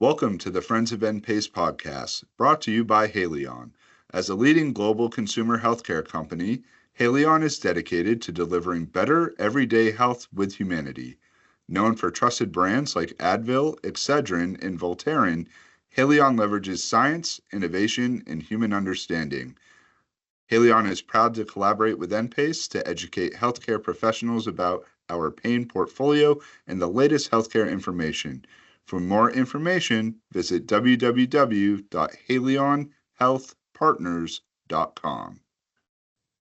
Welcome to the Friends of NPACE Podcast, brought to you by Haleon. As a leading global consumer healthcare company, Haleon is dedicated to delivering better everyday health with humanity. Known for trusted brands like Advil, Excedrin, and Voltaren, Haleon leverages science, innovation, and human understanding. Haleon is proud to collaborate with NPACE to educate healthcare professionals about our pain portfolio and the latest healthcare information. For more information, visit www.haleonhealthpartners.com.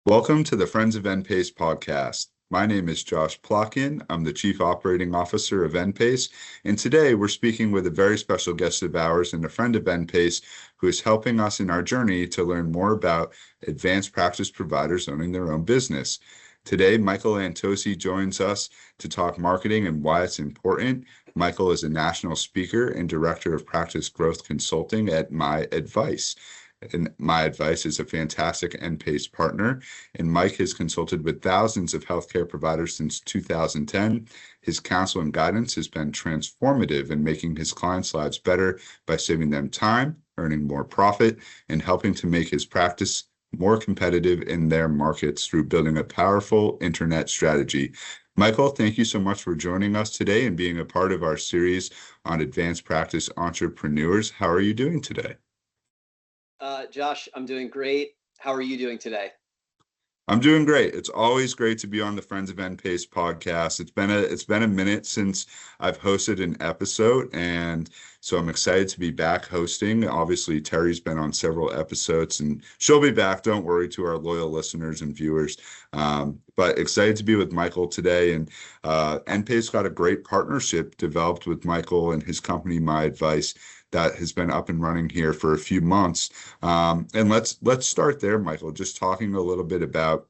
Welcome to the Friends of NPACE podcast. My name is Josh Plotkin. I'm the Chief Operating Officer of NPACE, and today we're speaking with a very special guest of ours and a friend of NPACE who is helping us in our journey to learn more about advanced practice providers owning their own business. Today, Michael Antsoy joins us to talk marketing and why it's important. Michael is a national speaker and director of practice growth consulting at My Advice. And My Advice is a fantastic NPACE partner, and Mike has consulted with thousands of healthcare providers since 2010. His counsel and guidance has been transformative in making his clients' lives better by saving them time, earning more profit, and helping to make his practice more competitive in their markets through building a powerful internet strategy. Michael, thank you so much for joining us today and being a part of our series on advanced practice entrepreneurs. How are you doing today? Josh, I'm doing great. How are you doing today? I'm doing great. It's always great to be on the Friends of NPACE podcast. It's been a minute since I've hosted an episode, and so I'm excited to be back hosting. Obviously, Terry's been on several episodes, and she'll be back. Don't worry, to our loyal listeners and viewers. But excited to be with Michael today, and NPACE got a great partnership developed with Michael and his company, My Advice, that has been up and running here for a few months. And let's start there, Michael, just talking a little bit about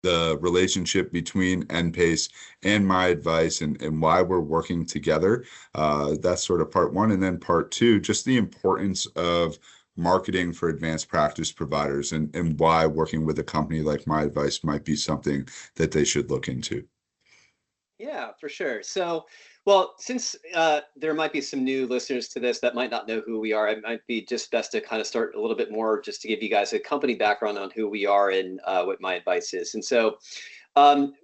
the relationship between NPACE and My Advice and why we're working together. That's sort of part one. And then part two, just the importance of marketing for advanced practice providers and why working with a company like My Advice might be something that they should look into. Yeah, for sure. So, well, since there might be some new listeners to this that might not know who we are, it might be just best to kind of start a little bit more just to give you guys a company background on who we are and what My Advice is. And so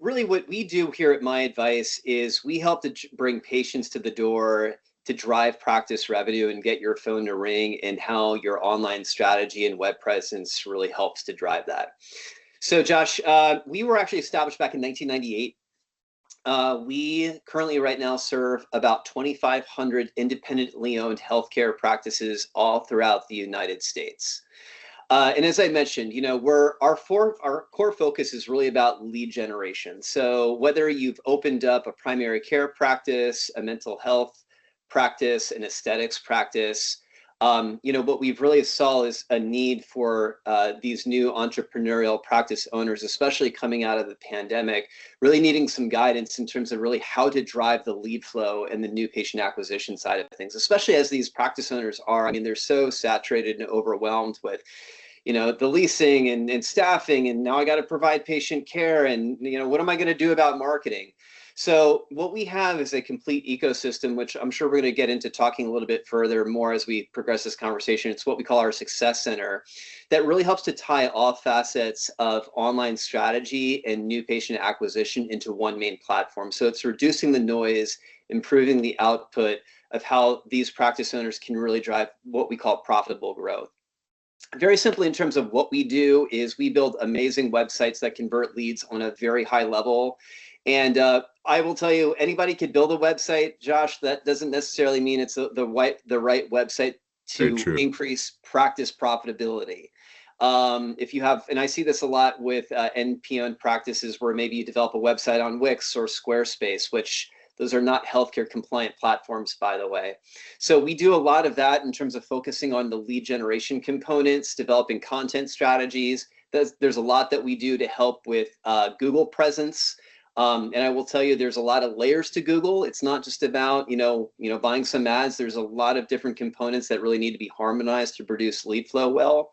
really what we do here at My Advice is we help to bring patients to the door to drive practice revenue and get your phone to ring, and how your online strategy and web presence really helps to drive that. So Josh, we were actually established back in 1998. We currently right now serve about 2,500 independently owned healthcare practices all throughout the United States. And as I mentioned, our core focus is really about lead generation. So whether you've opened up a primary care practice, a mental health practice, an aesthetics practice, what we've really saw is a need for these new entrepreneurial practice owners, especially coming out of the pandemic, really needing some guidance in terms of really how to drive the lead flow and the new patient acquisition side of things, especially as these practice owners are. I mean, they're so saturated and overwhelmed with the leasing and staffing, and now I got to provide patient care, and what am I going to do about marketing? So what we have is a complete ecosystem, which I'm sure we're going to get into talking a little bit further more as we progress this conversation. It's what we call our Success Center, that really helps to tie all facets of online strategy and new patient acquisition into one main platform. So it's reducing the noise, improving the output of how these practice owners can really drive what we call profitable growth. Very simply, in terms of what we do, is we build amazing websites that convert leads on a very high level. And I will tell you, anybody could build a website, Josh. That doesn't necessarily mean it's the right website to increase practice profitability. If you have, and I see this a lot with NP-owned practices, where maybe you develop a website on Wix or Squarespace, which those are not healthcare compliant platforms, by the way. So we do a lot of that in terms of focusing on the lead generation components, developing content strategies. There's a lot that we do to help with Google presence. And I will tell you, there's a lot of layers to Google. It's not just about, buying some ads. There's a lot of different components that really need to be harmonized to produce lead flow well.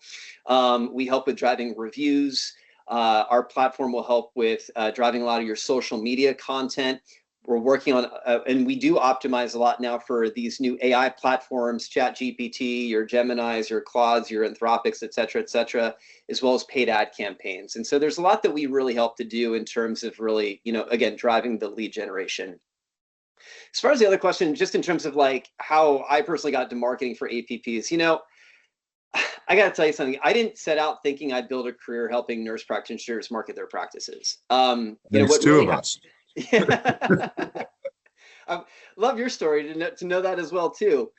We help with driving reviews. Our platform will help with driving a lot of your social media content. we're working on, and we do optimize a lot now for these new AI platforms, ChatGPT, your Geminis, your Claudes, your Anthropics, et cetera, as well as paid ad campaigns. And so there's a lot that we really help to do in terms of really, again, driving the lead generation. As far as the other question, just in terms of like how I personally got into marketing for APPs, I got to tell you something. I didn't set out thinking I'd build a career helping nurse practitioners market their practices. There's two of us. I love your story to know that as well too.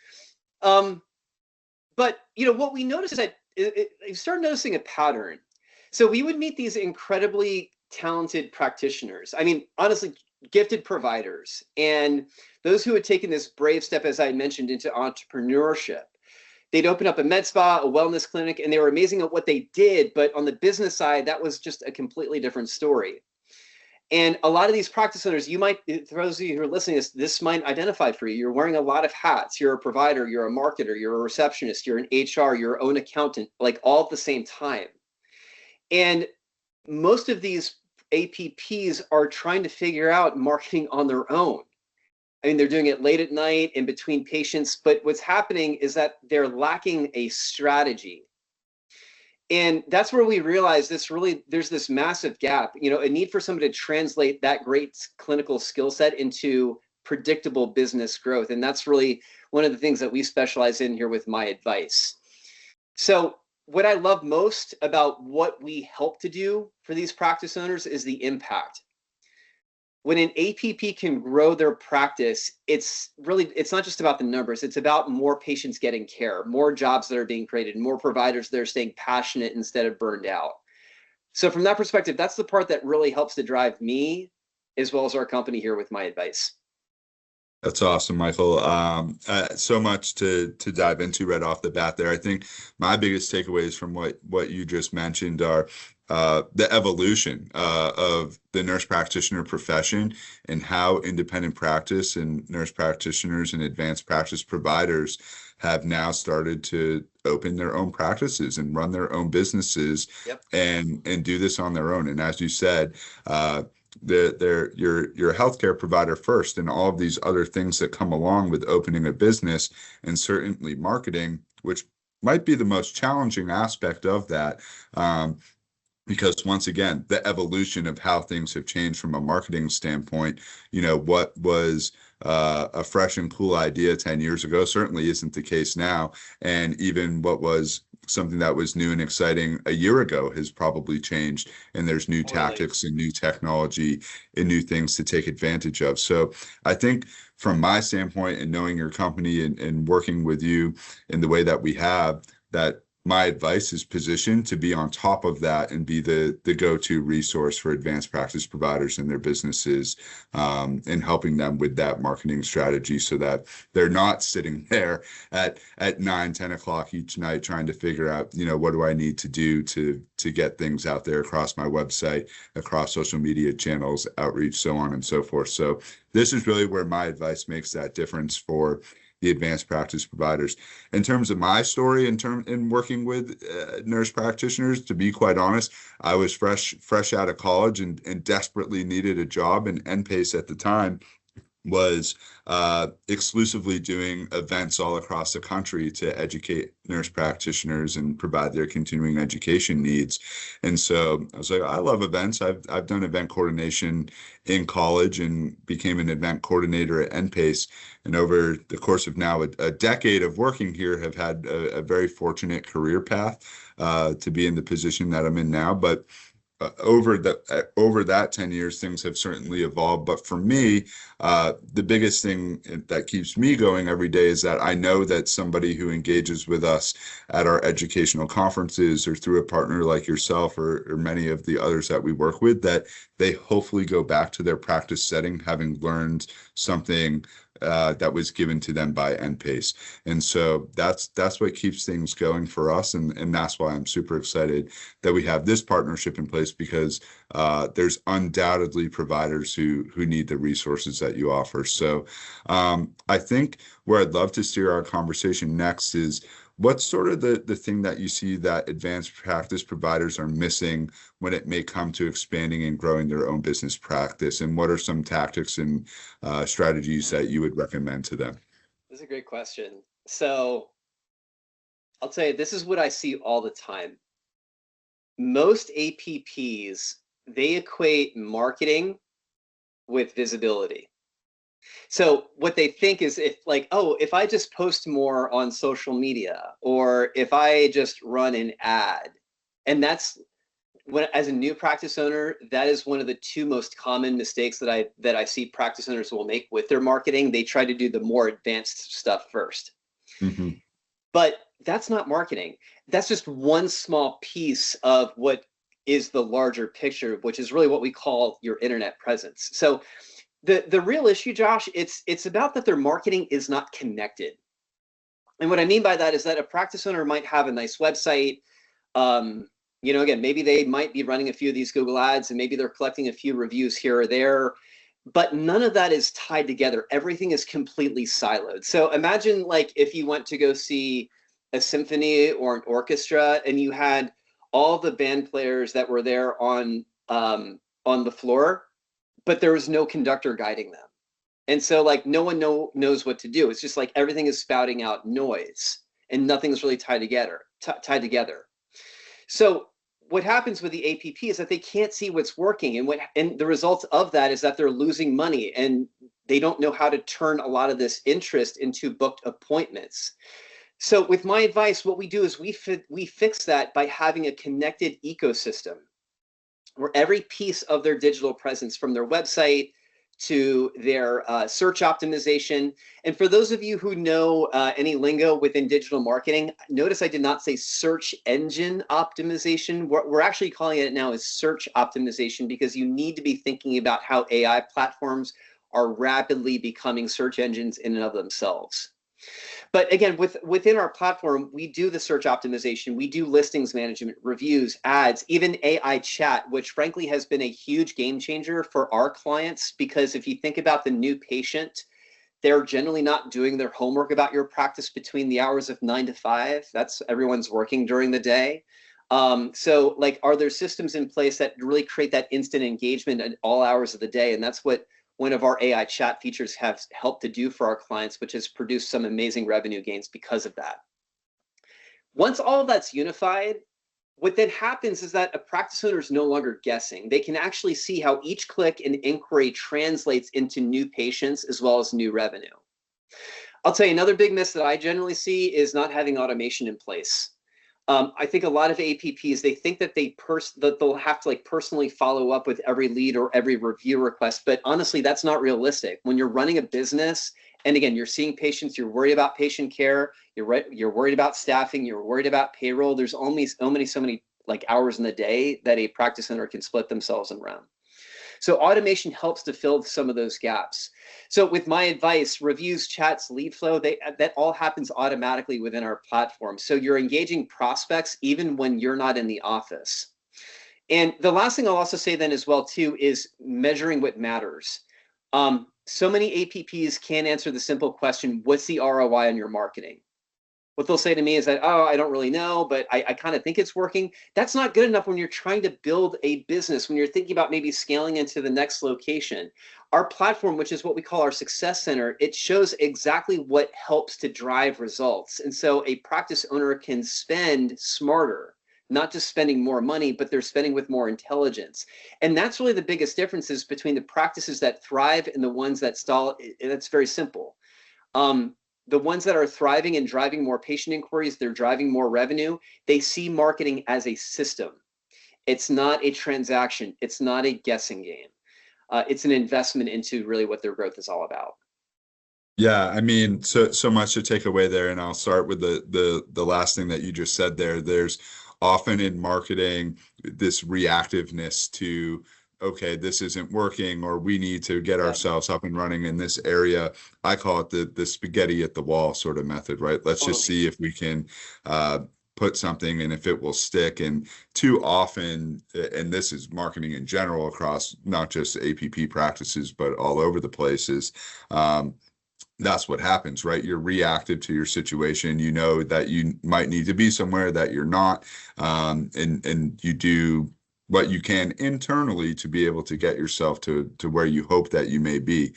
But what we noticed is that you start noticing a pattern. So we would meet these incredibly talented practitioners. I mean, honestly, gifted providers, and those who had taken this brave step, as I mentioned, into entrepreneurship. They'd open up a med spa, a wellness clinic, and they were amazing at what they did. But on the business side, that was just a completely different story. And a lot of these practice owners, you might, for those of you who are listening, this might identify for you. You're wearing a lot of hats. You're a provider, you're a marketer, you're a receptionist, you're an HR, you're your own accountant, like all at the same time. And most of these APPs are trying to figure out marketing on their own. I mean, they're doing it late at night in between patients, but what's happening is that they're lacking a strategy. And that's where we realize there's this massive gap, a need for somebody to translate that great clinical skill set into predictable business growth. And that's really one of the things that we specialize in here with My Advice. So what I love most about what we help to do for these practice owners is the impact. When an APP can grow their practice, it's not just about the numbers. It's about more patients getting care, more jobs that are being created, more providers that are staying passionate instead of burned out. So from that perspective, that's the part that really helps to drive me as well as our company here with My Advice. That's awesome, Michael. So much to dive into right off the bat there. I think my biggest takeaways from what you just mentioned are the evolution of the nurse practitioner profession and how independent practice and nurse practitioners and advanced practice providers have now started to open their own practices and run their own businesses. Yep. and do this on their own. And as you said, you're a healthcare provider first, and all of these other things that come along with opening a business, and certainly marketing, which might be the most challenging aspect of that. Because once again, the evolution of how things have changed from a marketing standpoint, what was a fresh and cool idea 10 years ago certainly isn't the case now. And even what was something that was new and exciting a year ago has probably changed, and there's new tactics and new technology and new things to take advantage of. So I think from my standpoint, and knowing your company and working with you in the way that we have, that My Advice is positioned to be on top of that and be the go-to resource for advanced practice providers and their businesses, and helping them with that marketing strategy so that they're not sitting there at 9-10 o'clock each night trying to figure out, what do I need to do to get things out there across my website, across social media channels, outreach, so on and so forth. So this is really where My Advice makes that difference for the advanced practice providers. In terms of my story, in working with nurse practitioners, to be quite honest, I was fresh out of college and desperately needed a job. And NPACE at the time was exclusively doing events all across the country to educate nurse practitioners and provide their continuing education needs. And so I was like, I love events. I've done event coordination in college and became an event coordinator at NPACE. And over the course of now a decade of working here, have had a very fortunate career path to be in the position that I'm in now. But over that 10 years, things have certainly evolved. But for me, the biggest thing that keeps me going every day is that I know that somebody who engages with us at our educational conferences or through a partner like yourself or many of the others that we work with, that they hopefully go back to their practice setting having learned something that was given to them by NPACE. And so that's what keeps things going for us. And that's why I'm super excited that we have this partnership in place, because there's undoubtedly providers who need the resources that you offer. So I think where I'd love to steer our conversation next is, What's sort of the thing that you see that advanced practice providers are missing when it may come to expanding and growing their own business practice? And what are some tactics and strategies that you would recommend to them? That's a great question. So I'll tell you, this is what I see all the time. Most APPs, they equate marketing with visibility. So what they think is if like, oh, if I just post more on social media, or if I just run an ad, and that's when, as a new practice owner, that is one of the two most common mistakes that I see practice owners will make with their marketing. They try to do the more advanced stuff first. Mm-hmm. But that's not marketing. That's just one small piece of what is the larger picture, which is really what we call your internet presence. So the real issue, Josh, it's about that their marketing is not connected. And what I mean by that is that a practice owner might have a nice website. Again, maybe they might be running a few of these Google ads, and maybe they're collecting a few reviews here or there, but none of that is tied together. Everything is completely siloed. So imagine like if you went to go see a symphony or an orchestra, and you had all the band players that were there on the floor, but there was no conductor guiding them. And so like no one knows what to do. It's just like everything is spouting out noise and nothing's really tied together. So what happens with the APP is that they can't see what's working, and the result of that is that they're losing money, and they don't know how to turn a lot of this interest into booked appointments. So with my advice, what we do is we fix that by having a connected ecosystem where every piece of their digital presence, from their website to their search optimization. And for those of you who know any lingo within digital marketing, notice I did not say search engine optimization. What we're actually calling it now is search optimization, because you need to be thinking about how AI platforms are rapidly becoming search engines in and of themselves. But again, within our platform, we do the search optimization, we do listings management, reviews, ads, even AI chat, which frankly has been a huge game changer for our clients, because if you think about the new patient, they're generally not doing their homework about your practice between the hours of 9 to 5. That's everyone's working during the day. So like, are there systems in place that really create that instant engagement at all hours of the day? And that's what one of our AI chat features has helped to do for our clients, which has produced some amazing revenue gains because of that. Once all of that's unified, what then happens is that a practice owner is no longer guessing. They can actually see how each click and inquiry translates into new patients as well as new revenue. I'll tell you another big miss that I generally see is not having automation in place. I think a lot of APPs, they think that that they'll have to like personally follow up with every lead or every review request, but honestly, that's not realistic. When you're running a business, and again, you're seeing patients, you're worried about patient care, you're worried about staffing, you're worried about payroll. There's only so many like hours in the day that a practice owner can split themselves around. So automation helps to fill some of those gaps. So with my advice, reviews, chats, lead flow, that all happens automatically within our platform. So you're engaging prospects even when you're not in the office. And the last thing I'll also say then as well too is measuring what matters. So many APPs can't answer the simple question, what's the ROI on your marketing? What they'll say to me is that, oh, I don't really know, but I kind of think it's working. That's not good enough when you're trying to build a business, when you're thinking about maybe scaling into the next location. Our platform, which is what we call our success center, it shows exactly what helps to drive results. And so a practice owner can spend smarter, not just spending more money, but they're spending with more intelligence. And that's really the biggest differences between the practices that thrive and the ones that stall. That's very simple. The ones that are thriving and driving more patient inquiries, they're driving more revenue. They see marketing as a system. It's not a transaction. It's not a guessing game. It's an investment into really what their growth is all about. Yeah, I mean, so much to take away there, and I'll start with the last thing that you just said there. There's often in marketing this reactiveness to, okay, this isn't working, or we need to get ourselves up and running in this area. I call it the spaghetti at the wall sort of method, right? Let's just see if we can put something and if it will stick. And too often, and this is marketing in general across not just APP practices, but all over the places, that's what happens, right? You're reactive to your situation. You know that you might need to be somewhere that you're not, and you do what you can internally to be able to get yourself to where you hope that you may be.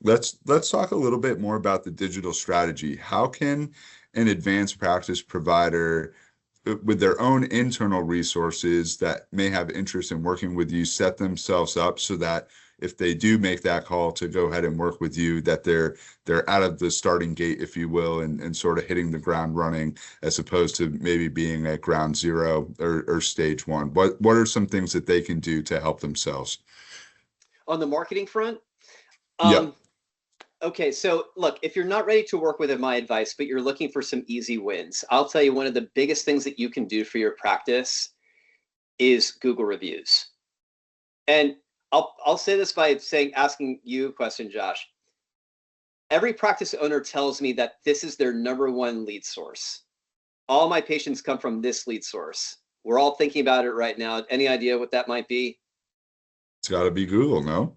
Let's talk a little bit more about the digital strategy. How can an advanced practice provider, with their own internal resources that may have interest in working with you, set themselves up so that if they do make that call to go ahead and work with you, that they're out of the starting gate, if you will, and sort of hitting the ground running, as opposed to maybe being at ground zero or stage one? What are some things that they can do to help themselves? On the marketing front, Yep. okay, so look, if you're not ready to work with my advice, but you're looking for some easy wins, I'll tell you one of the biggest things that you can do for your practice is Google reviews. And I'll say this by asking you a question, Josh. Every practice owner tells me that this is their number one lead source. All my patients come from this lead source. We're all thinking about it right now. Any idea what that might be? It's got to be Google, no?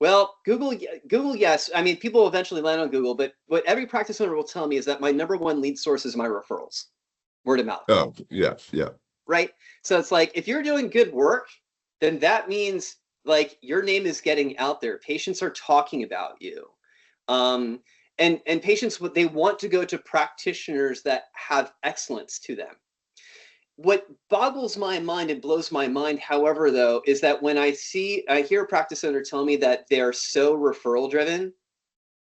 Well, Google, yes. I mean, people will eventually land on Google, but what every practice owner will tell me is that my number one lead source is my referrals, word of mouth. Oh, yeah, yeah. Right? So it's like, if you're doing good work, then that means like your name is getting out there. Patients are talking about you. And patients, they want to go to practitioners that have excellence to them. What boggles my mind and blows my mind, however, though, is that when I hear a practice owner tell me that they're so referral driven,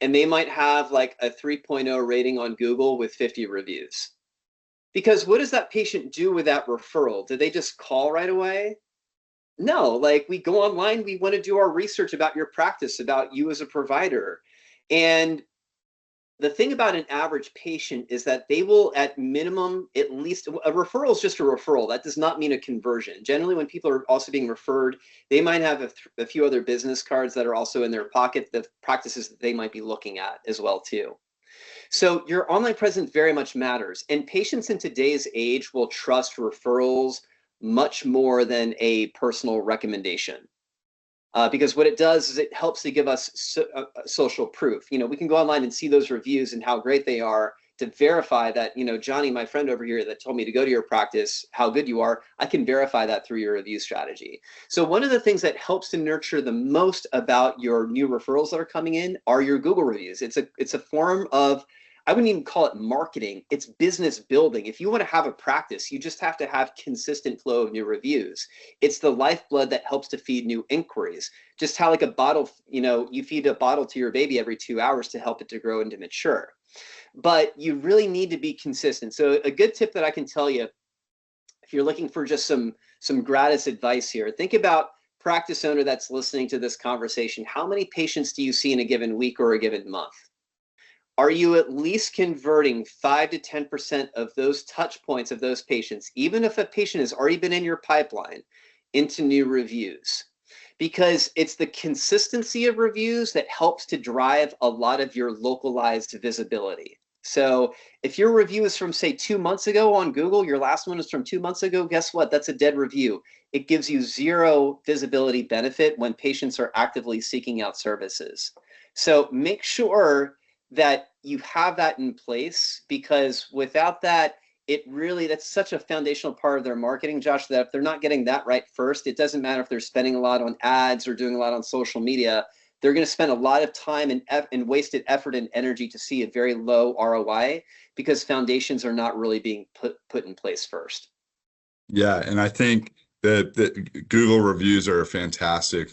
and they might have like a 3.0 rating on Google with 50 reviews. Because what does that patient do with that referral? Do they just call right away? No, like we go online, we want to do our research about your practice, about you as a provider. And the thing about an average patient is that they will, at minimum, at least a referral is just a referral. That does not mean a conversion. Generally, when people are also being referred, they might have a few other business cards that are also in their pocket, the practices that they might be looking at as well too. So your online presence very much matters. And patients in today's age will trust referrals much more than a personal recommendation. Because what it does is it helps to give us social proof. You know, we can go online and see those reviews and how great they are to verify that, you know, Johnny, my friend over here that told me to go to your practice, how good you are, I can verify that through your review strategy. So one of the things that helps to nurture the most about your new referrals that are coming in are your Google reviews. It's a form of, I wouldn't even call it marketing, it's business building. If you want to have a practice, you just have to have consistent flow of new reviews. It's the lifeblood that helps to feed new inquiries. Just how like a bottle, you know, you feed a bottle to your baby every 2 hours to help it to grow and to mature. But you really need to be consistent. So a good tip that I can tell you, if you're looking for just some gratis advice here, think about practice owner that's listening to this conversation. How many patients do you see in a given week or a given month? Are you at least converting 5 to 10% of those touch points of those patients, even if a patient has already been in your pipeline, into new reviews? Because it's the consistency of reviews that helps to drive a lot of your localized visibility. So if your review is from, say, 2 months ago on Google, your last one is from 2 months ago, guess what? That's a dead review. It gives you zero visibility benefit when patients are actively seeking out services. So make sure that you have that in place, because without that, that's such a foundational part of their marketing, Josh, that if they're not getting that right first, it doesn't matter if they're spending a lot on ads or doing a lot on social media. They're going to spend a lot of time and wasted effort and energy to see a very low ROI because foundations are not really being put in place first. Yeah, and I think that Google reviews are a fantastic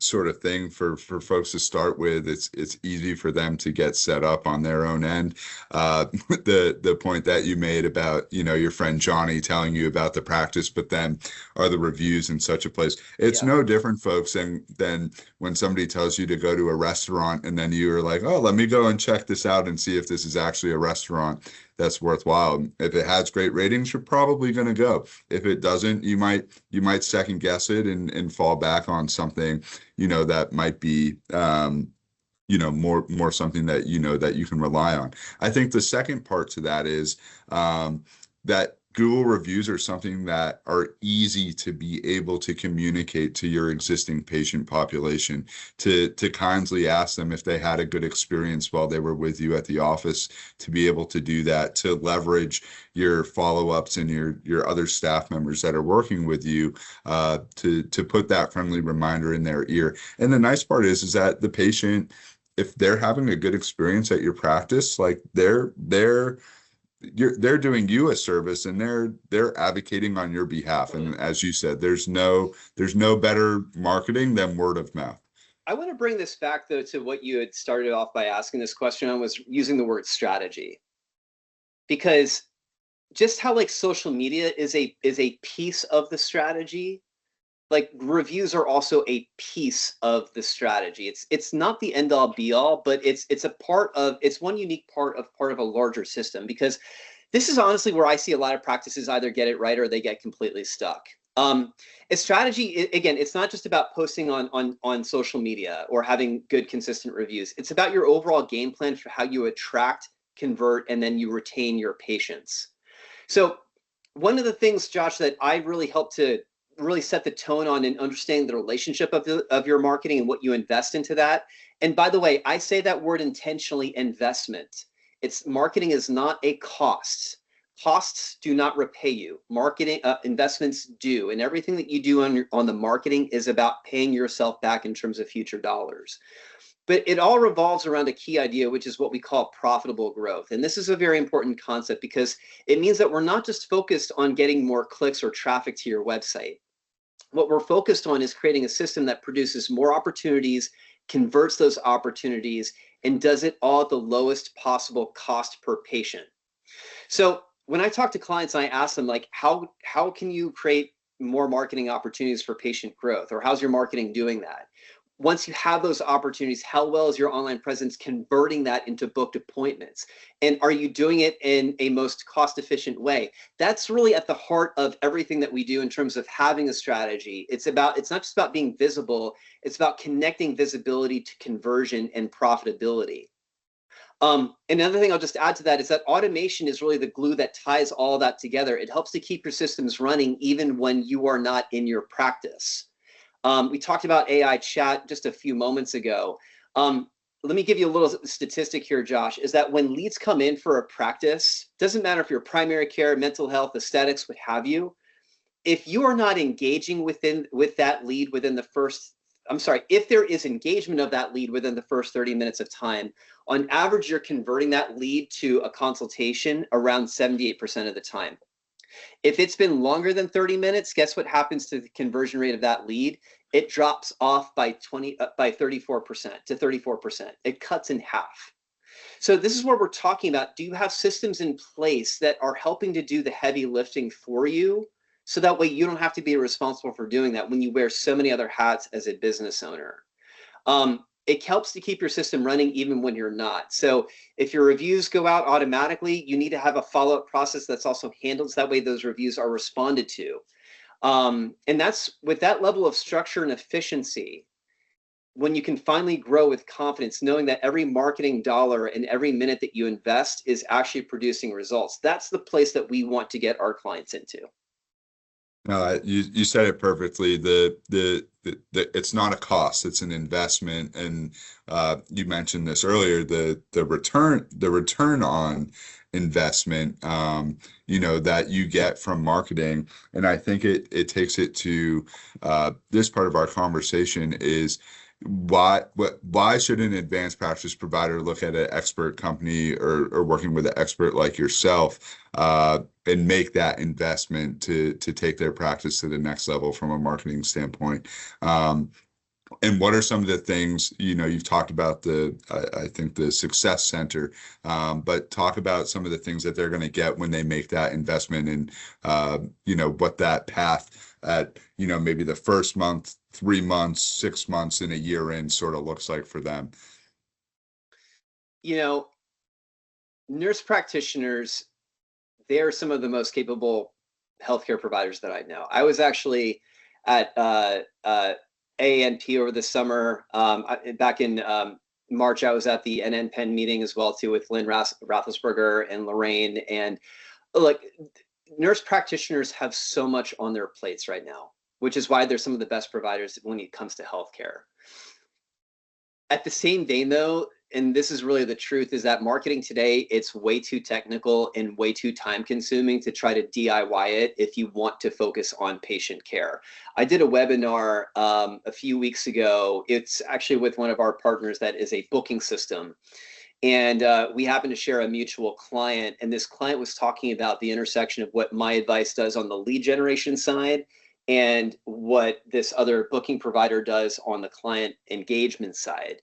sort of thing for folks to start with. It's easy for them to get set up on their own end. The point that you made about, you know, your friend Johnny telling you about the practice, but then are the reviews in such a place? It's no different, folks, than when somebody tells you to go to a restaurant and then you're like, oh, let me go and check this out and see if this is actually a restaurant that's worthwhile. If it has great ratings, you're probably going to go. If it doesn't, you might second guess it and fall back on something, you know, that might be, you know, more something that, you know, that you can rely on. I think the second part to that is that Google reviews are something that are easy to be able to communicate to your existing patient population, to kindly ask them if they had a good experience while they were with you at the office, to be able to do that, to leverage your follow-ups and your other staff members that are working with you, to put that friendly reminder in their ear. And the nice part is that the patient, if they're having a good experience at your practice, like they're doing you a service, and they're advocating on your behalf. And as you said, there's no better marketing than word of mouth. I want to bring this back though to what you had started off by asking this question on, was using the word strategy. Because just how like social media is a piece of the strategy, like reviews are also a piece of the strategy. It's not the end all be all, but it's one unique part of a larger system. Because this is honestly where I see a lot of practices either get it right or they get completely stuck. A strategy, again, it's not just about posting on social media or having good, consistent reviews. It's about your overall game plan for how you attract, convert, and then you retain your patients. So one of the things, Josh, that I really help to really set the tone on and understanding the relationship of your marketing and what you invest into that. And by the way, I say that word intentionally, investment. Marketing is not a cost. Costs do not repay you. Marketing investments do, and everything that you do on the marketing is about paying yourself back in terms of future dollars. But it all revolves around a key idea, which is what we call profitable growth. And this is a very important concept because it means that we're not just focused on getting more clicks or traffic to your website. What we're focused on is creating a system that produces more opportunities, converts those opportunities, and does it all at the lowest possible cost per patient. So when I talk to clients and I ask them, like, how can you create more marketing opportunities for patient growth, or how's your marketing doing that? Once you have those opportunities, how well is your online presence converting that into booked appointments? And are you doing it in a most cost-efficient way? That's really at the heart of everything that we do in terms of having a strategy. It's not just about being visible, it's about connecting visibility to conversion and profitability. Another thing I'll just add to that is that automation is really the glue that ties all that together. It helps to keep your systems running even when you are not in your practice. We talked about AI chat just a few moments ago. Let me give you a little statistic here, Josh, is that when leads come in for a practice, doesn't matter if you're primary care, mental health, aesthetics, what have you, if you are not engaging with that lead within the first, if there is engagement of that lead within the first 30 minutes of time, on average, you're converting that lead to a consultation around 78% of the time. If it's been longer than 30 minutes, guess what happens to the conversion rate of that lead? It drops off by 34% to 34%. It cuts in half. So this is what we're talking about. Do you have systems in place that are helping to do the heavy lifting for you? So that way you don't have to be responsible for doing that when you wear so many other hats as a business owner. It helps to keep your system running even when you're not. So if your reviews go out automatically, you need to have a follow-up process that's also handled so that way those reviews are responded to. And that's with that level of structure and efficiency, when you can finally grow with confidence, knowing that every marketing dollar and every minute that you invest is actually producing results. That's the place that we want to get our clients into. You said it perfectly. It's not a cost; it's an investment. And you mentioned this earlier. The return on investment, that you get from marketing. And I think it takes it to this part of our conversation is why should an advanced practice provider look at an expert company or working with an expert like yourself and make that investment to take their practice to the next level from a marketing standpoint? And what are some of the things, you've talked about I think the success center, but talk about some of the things that they're going to get when they make that investment, and what that path at, maybe the first month, 3 months, 6 months, and a year in sort of looks like for them. Nurse practitioners, they are some of the most capable healthcare providers that I know. I was actually at ANP over the summer. Back in March, I was at the NNPen meeting as well too with Lynn Rathelsberger and Lorraine. And look, nurse practitioners have so much on their plates right now, which is why they're some of the best providers when it comes to healthcare. At the same vein, though, and this is really the truth, is that marketing today, it's way too technical and way too time consuming to try to DIY it if you want to focus on patient care. I did a webinar a few weeks ago. It's actually with one of our partners that is a booking system. And we happened to share a mutual client, and this client was talking about the intersection of what My Advice does on the lead generation side and what this other booking provider does on the client engagement side.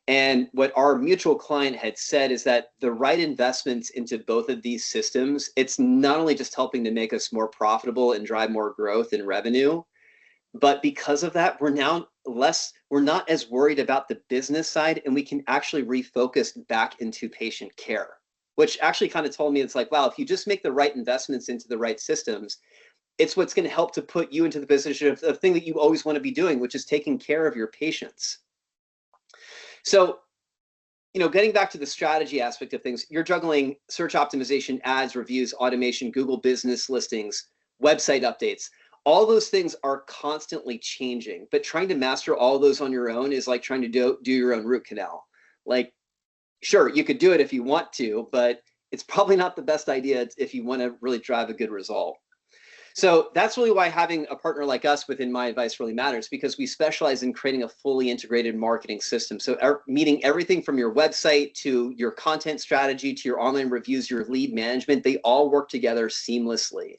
And what our mutual client had said is that the right investments into both of these systems, it's not only just helping to make us more profitable and drive more growth and revenue, but because of that, we're not as worried about the business side, and we can actually refocus back into patient care, which actually kind of told me, it's like, wow, if you just make the right investments into the right systems, it's what's going to help to put you into the position of the thing that you always want to be doing, which is taking care of your patients. So, getting back to the strategy aspect of things, you're juggling search optimization, ads, reviews, automation, Google business listings, website updates. All those things are constantly changing, but trying to master all those on your own is like trying to do your own root canal. Like, sure, you could do it if you want to, but it's probably not the best idea if you want to really drive a good result. So that's really why having a partner like us within My Advice really matters, because we specialize in creating a fully integrated marketing system. So meeting everything from your website to your content strategy to your online reviews, your lead management, they all work together seamlessly.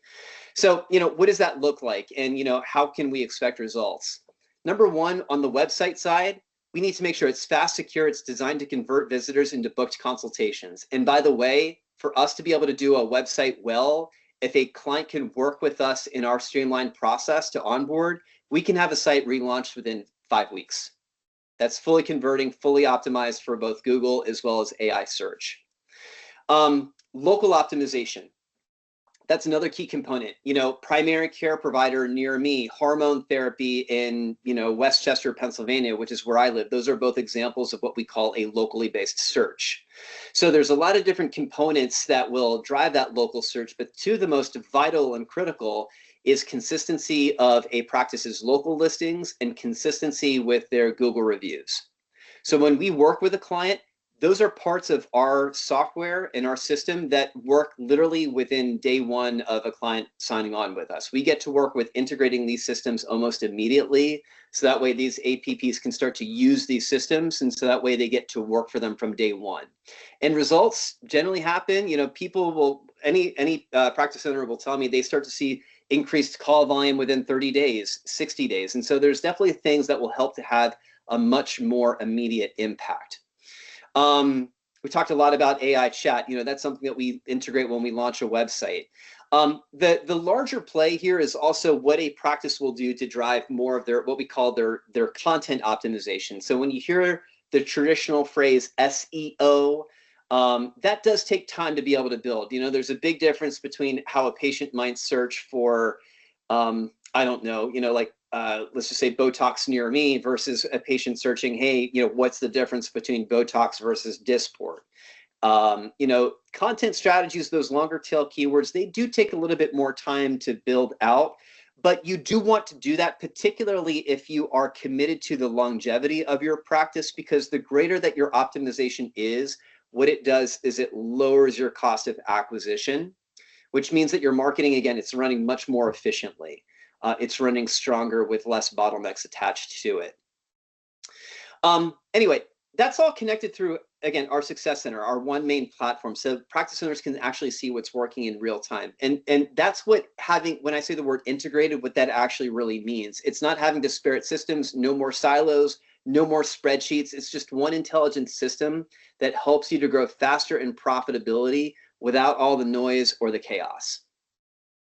So, what does that look like? And, how can we expect results? Number one, on the website side, we need to make sure it's fast, secure, it's designed to convert visitors into booked consultations. And by the way, for us to be able to do a website well, if a client can work with us in our streamlined process to onboard, we can have a site relaunched within 5 weeks. That's fully converting, fully optimized for both Google as well as AI search. Local optimization. That's another key component. Primary care provider near me, hormone therapy in, Westchester, Pennsylvania, which is where I live. Those are both examples of what we call a locally based search. So there's a lot of different components that will drive that local search, but two of the most vital and critical is consistency of a practice's local listings and consistency with their Google reviews. So when we work with a client, those are parts of our software and our system that work literally within day one of a client signing on with us. We get to work with integrating these systems almost immediately. So that way these APPs can start to use these systems. And so that way they get to work for them from day one. And results generally happen, people will, any practice owner will tell me they start to see increased call volume within 30 days, 60 days. And so there's definitely things that will help to have a much more immediate impact. We talked a lot about AI chat. That's something that we integrate when we launch a website. The larger play here is also what a practice will do to drive more of their, what we call their content optimization. So when you hear the traditional phrase SEO, that does take time to be able to build. There's a big difference between how a patient might search for, I don't know, let's just say Botox near me versus a patient searching, hey, what's the difference between Botox versus Dysport? Content strategies, those longer tail keywords, they do take a little bit more time to build out, but you do want to do that, particularly if you are committed to the longevity of your practice, because the greater that your optimization is, what it does is it lowers your cost of acquisition, which means that your marketing, again, it's running much more efficiently. It's running stronger with less bottlenecks attached to it. Anyway, that's all connected through, again, our Success Center, our one main platform. So practice owners can actually see what's working in real time. And that's what when I say the word integrated, what that actually really means. It's not having disparate systems, no more silos, no more spreadsheets. It's just one intelligent system that helps you to grow faster in profitability without all the noise or the chaos.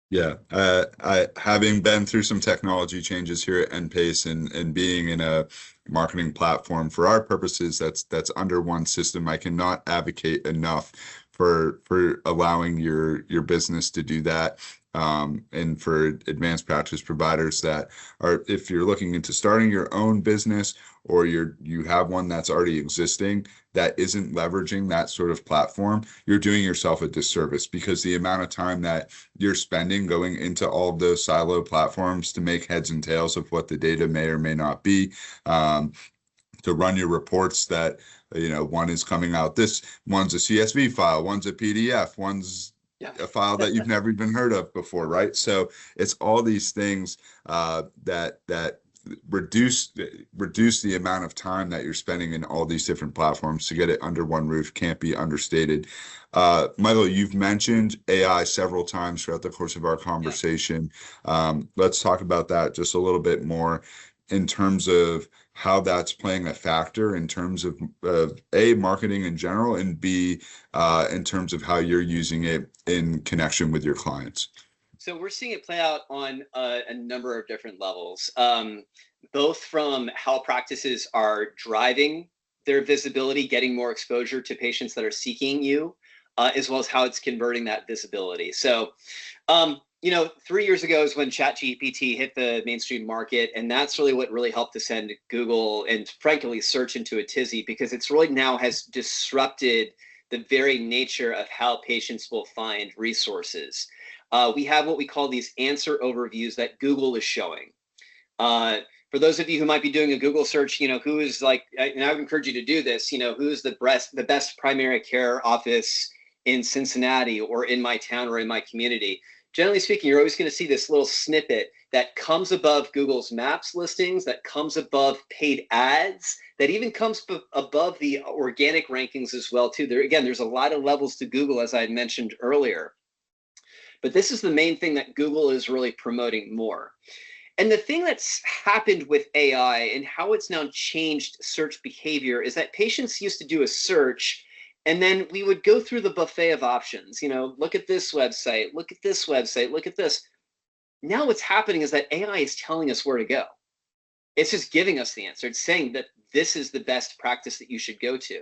Yeah, I having been through some technology changes here at NPACE and being in a marketing platform for our purposes that's under one system, I cannot advocate enough for allowing your business to do that. and for advanced practice providers that are, if you're looking into starting your own business or you have one that's already existing that isn't leveraging that sort of platform, you're doing yourself a disservice, because the amount of time that you're spending going into all of those silo platforms to make heads and tails of what the data may or may not be, to run your reports that, one is coming out, one's a CSV file, one's a PDF, one's a file that you've never even heard of before, right? So it's all these things that reduce the amount of time that you're spending in all these different platforms to get it under one roof. Can't be understated. Michael, you've mentioned AI several times throughout the course of our conversation. Let's talk about that just a little bit more in terms of how that's playing a factor in terms of A, marketing in general, and B, in terms of how you're using it in connection with your clients. So we're seeing it play out on a number of different levels, both from how practices are driving their visibility, getting more exposure to patients that are seeking you, as well as how it's converting that visibility. So 3 years ago is when ChatGPT hit the mainstream market, and that's really what really helped to send Google and frankly search into a tizzy, because it's really now has disrupted the very nature of how patients will find resources. We have what we call these answer overviews that Google is showing. For those of you who might be doing a Google search, who is and I would encourage you to do this, who's the best primary care office in Cincinnati or in my town or in my community. Generally speaking, you're always going to see this little snippet that comes above Google's Maps listings, that comes above paid ads, that even comes above the organic rankings as well, too. There's a lot of levels to Google, as I had mentioned earlier. But this is the main thing that Google is really promoting more. And the thing that's happened with AI and how it's now changed search behavior is that patients used to do a search, and then we would go through the buffet of options, look at this website, look at this website, look at this. Now what's happening is that AI is telling us where to go. It's just giving us the answer. It's saying that this is the best practice that you should go to.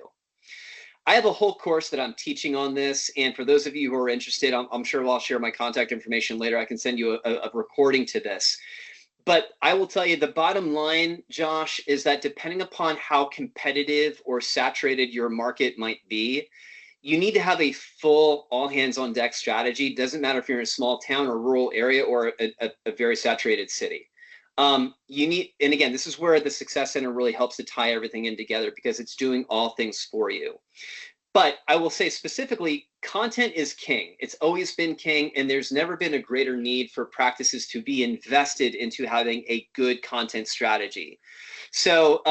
I have a whole course that I'm teaching on this. And for those of you who are interested, I'm sure I'll share my contact information later. I can send you a recording to this. But I will tell you the bottom line, Josh, is that depending upon how competitive or saturated your market might be, you need to have a full all hands on deck strategy. It doesn't matter if you're in a small town or rural area or a very saturated city. And again, this is where the Success Center really helps to tie everything in together, because it's doing all things for you. But I will say specifically, content is king. It's always been king, and there's never been a greater need for practices to be invested into having a good content strategy. So,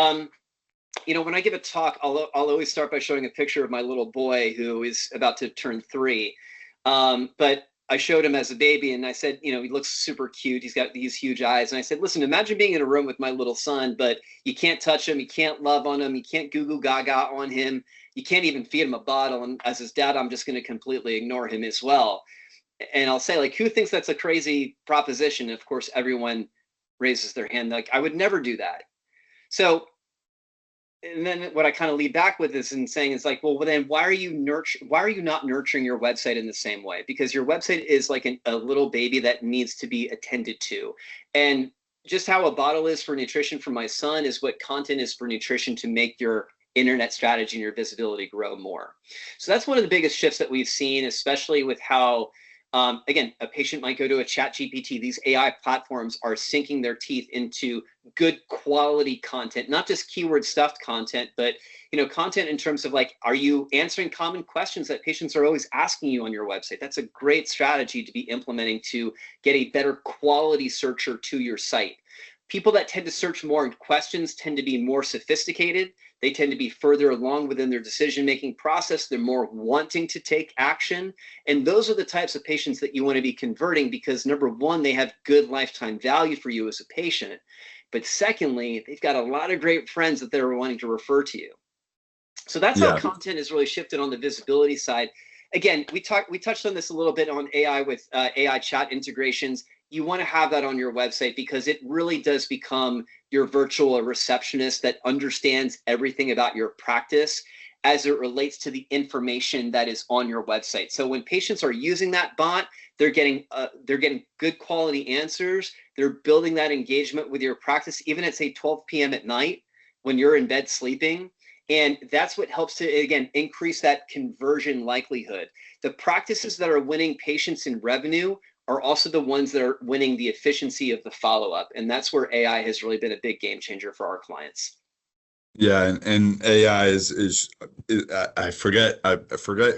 when I give a talk, I'll always start by showing a picture of my little boy who is about to turn 3. But I showed him as a baby, and I said, he looks super cute. He's got these huge eyes. And I said, listen, imagine being in a room with my little son, but you can't touch him. You can't love on him. You can't goo goo gaga on him. You can't even feed him a bottle. And as his dad, I'm just going to completely ignore him as well. And I'll say, who thinks that's a crazy proposition? And of course, everyone raises their hand. I would never do that. So, and then what I kind of lead back with is in saying, it's well, then why are you not nurturing your website in the same way? Because your website is like a little baby that needs to be attended to. And just how a bottle is for nutrition for my son is what content is for nutrition to make your internet strategy and your visibility grow more. So that's one of the biggest shifts that we've seen, especially with how, again, a patient might go to a ChatGPT. These AI platforms are sinking their teeth into good quality content, not just keyword stuffed content, but content in terms of are you answering common questions that patients are always asking you on your website? That's a great strategy to be implementing to get a better quality searcher to your site. People that tend to search more in questions tend to be more sophisticated. They tend to be further along within their decision-making process. They're more wanting to take action. And those are the types of patients that you want to be converting, because number one, they have good lifetime value for you as a patient. But secondly, they've got a lot of great friends that they're wanting to refer to you. So that's how content is really shifted on the visibility side. Again, we touched on this a little bit on AI with AI chat integrations. You want to have that on your website, because it really does become your virtual receptionist that understands everything about your practice. as it relates to the information that is on your website. So when patients are using that bot, they're getting good quality answers. They're building that engagement with your practice, even at say 12 p.m. at night when you're in bed sleeping. And that's what helps to, again, increase that conversion likelihood. The practices that are winning patients in revenue are also the ones that are winning the efficiency of the follow-up. And that's where AI has really been a big game changer for our clients. Yeah, and AI I forget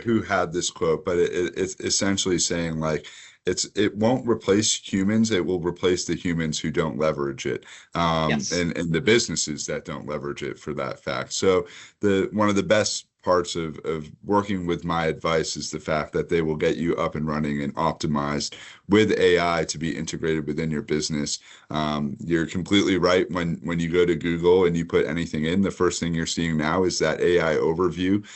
who had this quote, but it's essentially saying like it won't replace humans, it will replace the humans who don't leverage it, Yes. and the businesses that don't leverage it for that fact. So the one of the best parts of working with My Advice is the fact that they will get you up and running and optimized with AI to be integrated within your business. You're completely right. When you go to Google and you put anything in, the first thing you're seeing now is that AI overview.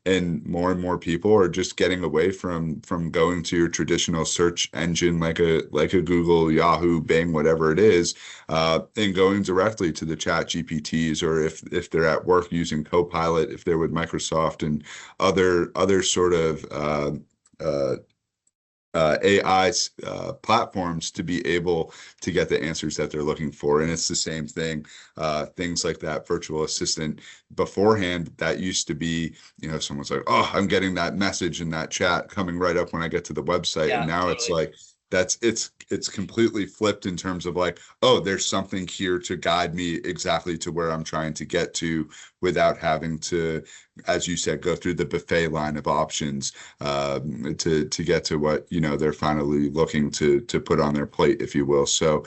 And more people are just getting away from going to your traditional search engine like a Google, Yahoo, Bing, whatever it is, and going directly to the Chat GPTs, or if they're at work using Copilot, if they're with Microsoft and other sort of AI platforms to be able to get the answers that they're looking for. And it's the same thing. Things like that virtual assistant beforehand, that used to be, someone's like, oh, I'm getting that message in that chat coming right up when I get to the website. Yeah, And now it's totally. like, it's completely flipped in terms of like, oh, there's something here to guide me exactly to where I'm trying to get to without having to, as you said, go through the buffet line of options to get to what they're finally looking to put on their plate, if you will. So,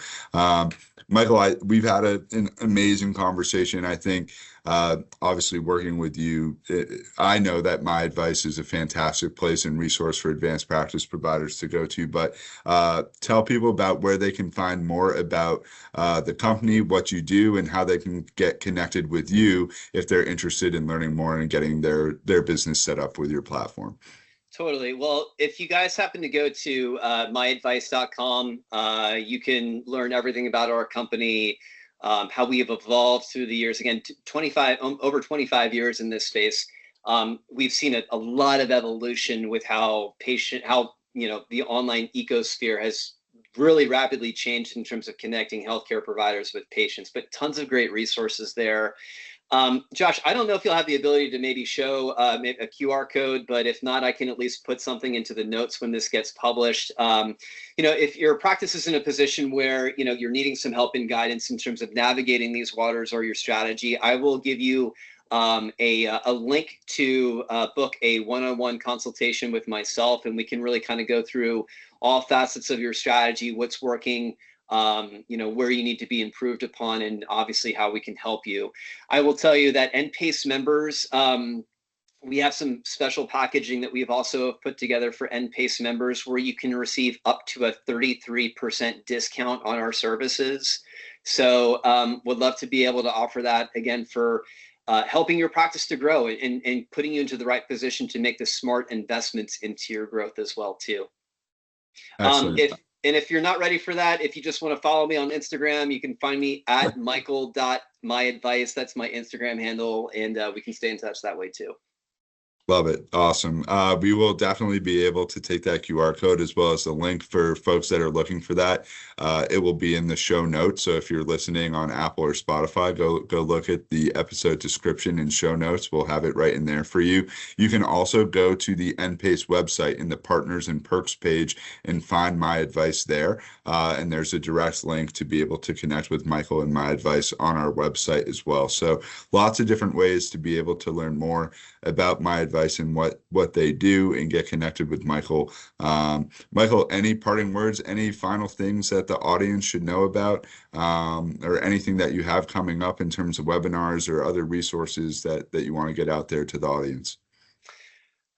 Michael, we've had an amazing conversation. I think, obviously, working with you, I know that My Advice is a fantastic place and resource for advanced practice providers to go to. But tell people about where they can find more about the company, what you do, and how they can get connected with you if they're interested in learning more and getting their business set up with your platform. Totally. Well, if you guys happen to go to myadvice.com, you can learn everything about our company, how we have evolved through the years. Again, over 25 years in this space. We've seen a lot of evolution with how the online ecosphere has really rapidly changed in terms of connecting healthcare providers with patients, but tons of great resources there. Josh, I don't know if you'll have the ability to maybe show a QR code, but if not, I can at least put something into the notes when this gets published. If your practice is in a position where, you're needing some help and guidance in terms of navigating these waters or your strategy, I will give you a link to book a one-on-one consultation with myself, and we can really kind of go through all facets of your strategy, what's working, where you need to be improved upon, and obviously how we can help you. I will tell you that NPACE members, we have some special packaging that we've also put together for NPACE members where you can receive up to a 33% discount on our services. So would love to be able to offer that again for helping your practice to grow and putting you into the right position to make the smart investments into your growth as well too. Excellent. If you're not ready for that, if you just want to follow me on Instagram, you can find me at michael.myadvice. That's my Instagram handle, and we can stay in touch that way too. Love it. Awesome. We will definitely be able to take that QR code as well as the link for folks that are looking for that. It will be in the show notes. So if you're listening on Apple or Spotify, go look at the episode description and show notes. We'll have it right in there for you. You can also go to the NPACE website in the Partners and Perks page and find My Advice there. And there's a direct link to be able to connect with Michael and My Advice on our website as well. So lots of different ways to be able to learn more about My Advice and what they do and get connected with Michael. Michael, any parting words, any final things that the audience should know about, or anything that you have coming up in terms of webinars or other resources that you want to get out there to the audience?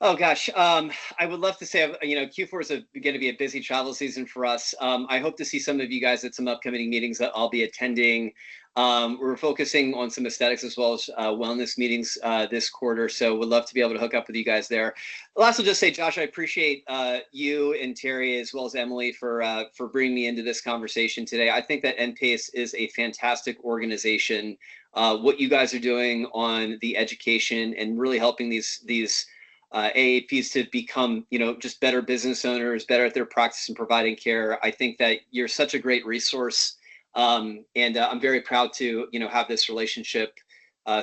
Oh gosh, I would love to say, Q4 is going to be a busy travel season for us. I hope to see some of you guys at some upcoming meetings that I'll be attending. We're focusing on some aesthetics as well as wellness meetings this quarter, so would love to be able to hook up with you guys there. I'll also just say, Josh, I appreciate you and Terry as well as Emily for bringing me into this conversation today. I think that NPACE is a fantastic organization. What you guys are doing on the education and really helping these AAPs to become, just better business owners, better at their practice and providing care. I think that you're such a great resource. And I'm very proud to, have this relationship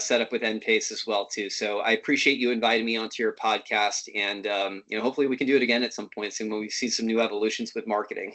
set up with NPACE as well, too. So I appreciate you inviting me onto your podcast. And, hopefully we can do it again at some point soon when we see some new evolutions with marketing.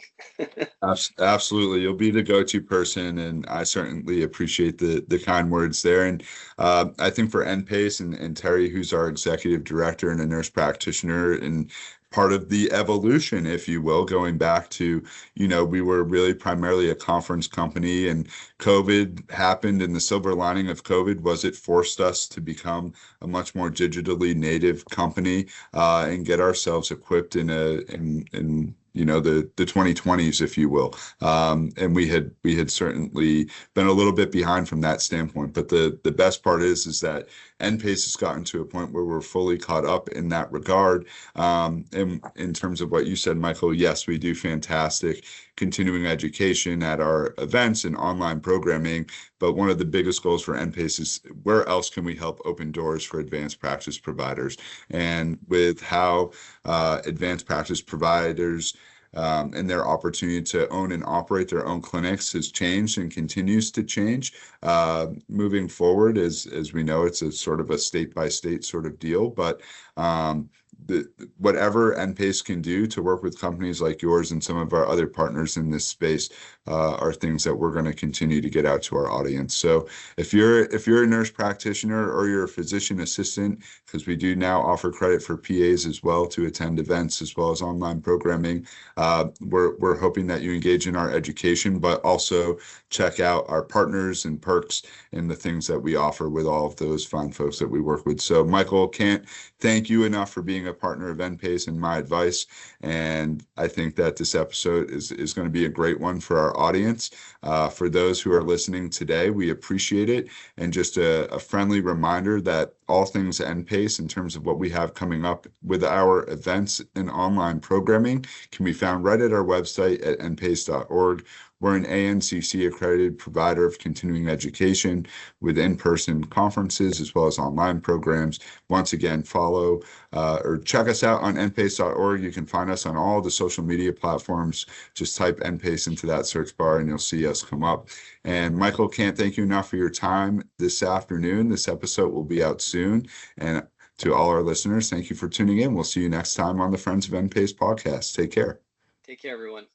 Absolutely. You'll be the go-to person, and I certainly appreciate the kind words there. And I think for NPACE and Terry, who's our executive director and a nurse practitioner, and part of the evolution, if you will, going back to, we were really primarily a conference company, and COVID happened, and the silver lining of COVID was it forced us to become a much more digitally native company and get ourselves equipped in the 2020s, if you will. And we had certainly been a little bit behind from that standpoint. But the best part is that NPACE has gotten to a point where we're fully caught up in that regard. And in terms of what you said, Michael, yes, we do fantastic continuing education at our events and online programming. But one of the biggest goals for NPACE is where else can we help open doors for advanced practice providers? And with how advanced practice providers and their opportunity to own and operate their own clinics has changed and continues to change moving forward. As we know, it's a sort of a state by state sort of deal, but whatever NPACE can do to work with companies like yours and some of our other partners in this space are things that we're going to continue to get out to our audience. So if you're a nurse practitioner or you're a physician assistant, because we do now offer credit for PAs as well to attend events as well as online programming, we're hoping that you engage in our education, but also check out our partners and perks and the things that we offer with all of those fine folks that we work with. So Michael, can't thank you enough for being a partner of NPACE and my advice. And I think that this episode is going to be a great one for our audience. For those who are listening today, we appreciate it. And just a friendly reminder that all things NPACE in terms of what we have coming up with our events and online programming can be found right at our website at npace.org. We're an ANCC accredited provider of continuing education with in-person conferences as well as online programs. Once again, follow or check us out on npace.org. You can find us on all the social media platforms. Just type NPACE into that search bar and you'll see us come up. And Michael, can't thank you enough for your time this afternoon. This episode will be out soon. And to all our listeners, thank you for tuning in. We'll see you next time on the Friends of NPACE podcast. Take care. Take care, everyone.